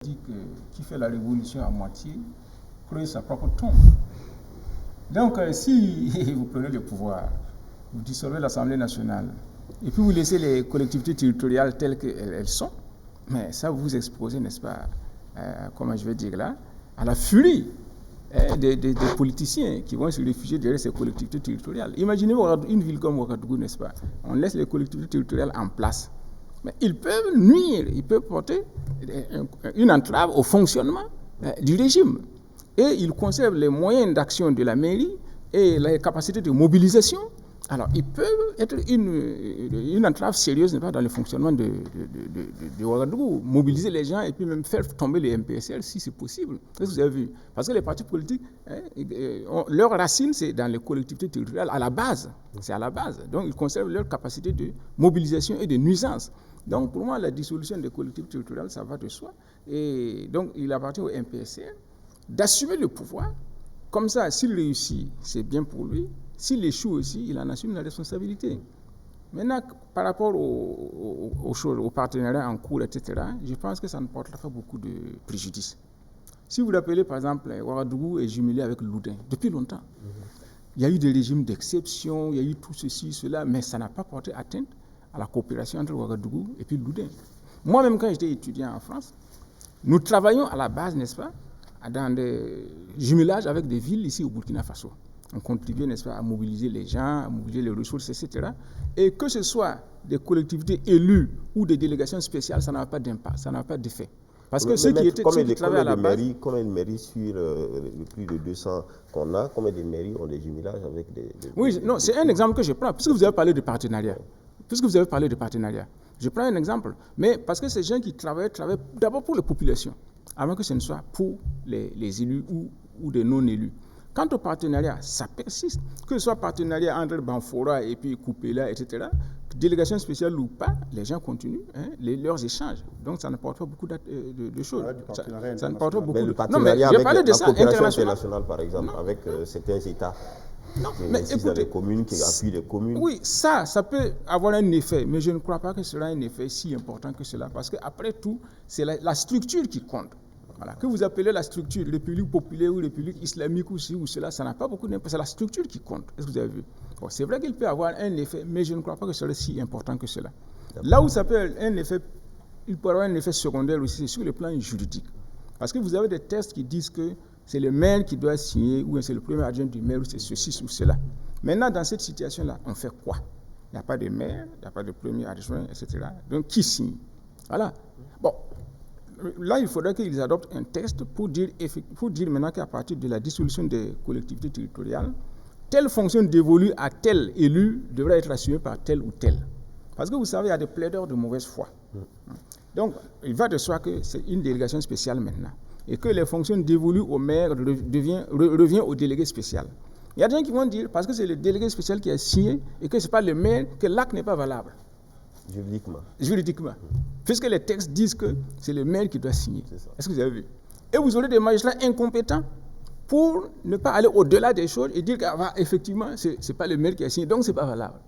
dit que qui fait la révolution à moitié crée sa propre tombe. Donc, si vous prenez le pouvoir, vous dissolvez l'Assemblée nationale, et puis vous laissez les collectivités territoriales telles qu'elles sont, mais ça vous exposez, n'est-ce pas, comment je vais dire là, à la furie des politiciens qui vont se réfugier derrière ces collectivités territoriales. Imaginez une ville comme Ouagadougou, n'est-ce pas? On laisse les collectivités territoriales en place. Mais ils peuvent nuire, ils peuvent porter une entrave au fonctionnement du régime. Et ils conservent les moyens d'action de la mairie et les capacités de mobilisation. Alors, ils peuvent être une entrave sérieuse, n'est-ce pas, dans le fonctionnement de Ouagadougou. Mobiliser les gens et puis même faire tomber les MPSL si c'est possible. Qu'est-ce que vous avez vu? Parce que les partis politiques, leur racine, c'est dans les collectivités territoriales, à la base. C'est à la base. Donc, ils conservent leur capacité de mobilisation et de nuisance. Donc, pour moi, la dissolution des collectivités territoriales, ça va de soi. Et donc, il appartient au MPSL d'assumer le pouvoir. Comme ça, s'il réussit, c'est bien pour lui. S'il échoue aussi, il en assume la responsabilité. Maintenant, par rapport aux choses, aux partenariats en cours, etc., je pense que ça ne portera pas beaucoup de préjudice. Si vous vous rappelez, par exemple, Ouagadougou est jumelé avec Loudun depuis longtemps. Il y a eu des régimes d'exception, il y a eu tout ceci, cela, mais ça n'a pas porté atteinte à la coopération entre Ouagadougou et puis Loudun. Moi-même, quand j'étais étudiant en France, nous travaillions à la base, n'est-ce pas, dans des jumelages avec des villes ici au Burkina Faso. On contribuait, n'est-ce pas, à mobiliser les gens, à mobiliser les ressources, etc. Et que ce soit des collectivités élues ou des délégations spéciales, ça n'a pas d'impact, ça n'a pas d'effet. Parce que ceux qui travaillaient à la base... Combien de mairies sur les plus de 200 qu'on a, combien de mairies ont des jumelages avec des oui, non, c'est un exemple que je prends, puisque vous avez parlé de partenariat. Je prends un exemple, mais parce que ces gens qui travaillent d'abord pour les populations, avant que ce ne soit pour les élus ou des non-élus. Quant au partenariat, ça persiste. Que ce soit partenariat entre Banfora et puis Koupela, etc., délégation spéciale ou pas, les gens continuent leurs échanges. Donc ça ne porte pas beaucoup de choses. Ça ne porte pas beaucoup mais le partenariat avec la coopération internationale, par exemple, avec certains États. Non, mais écoutez, des communes qui appuient les communes. Oui, ça peut avoir un effet, mais je ne crois pas que ce sera un effet si important que cela, parce qu'après tout, c'est la structure qui compte. Voilà. Que vous appelez la structure République populaire ou République islamique ou ci ou cela, ça n'a pas beaucoup d'impact, c'est la structure qui compte. Est-ce que vous avez vu? Bon, c'est vrai qu'il peut avoir un effet, mais je ne crois pas que ce soit si important que cela. Là où ça peut avoir un effet, il peut avoir un effet secondaire aussi, c'est sur le plan juridique. Parce que vous avez des textes qui disent que c'est le maire qui doit signer, ou c'est le premier adjoint du maire, ou c'est ceci ou cela. Maintenant, dans cette situation-là, on fait quoi? Il n'y a pas de maire, il n'y a pas de premier adjoint, etc. Donc, qui signe? Voilà. Bon, là, il faudrait qu'ils adoptent un texte pour dire maintenant qu'à partir de la dissolution des collectivités territoriales, telle fonction dévolue à tel élu devrait être assumée par tel ou tel. Parce que vous savez, il y a des plaideurs de mauvaise foi. Donc, il va de soi que c'est une délégation spéciale maintenant. Et que les fonctions dévolues au maire revient au délégué spécial. Il y a des gens qui vont dire, parce que c'est le délégué spécial qui a signé et que ce n'est pas le maire, que l'acte n'est pas valable. Juridiquement. Puisque les textes disent que c'est le maire qui doit signer. Est-ce que vous avez vu? Et vous aurez des magistrats incompétents pour ne pas aller au-delà des choses et dire qu'effectivement, ce n'est pas le maire qui a signé, donc ce n'est pas valable.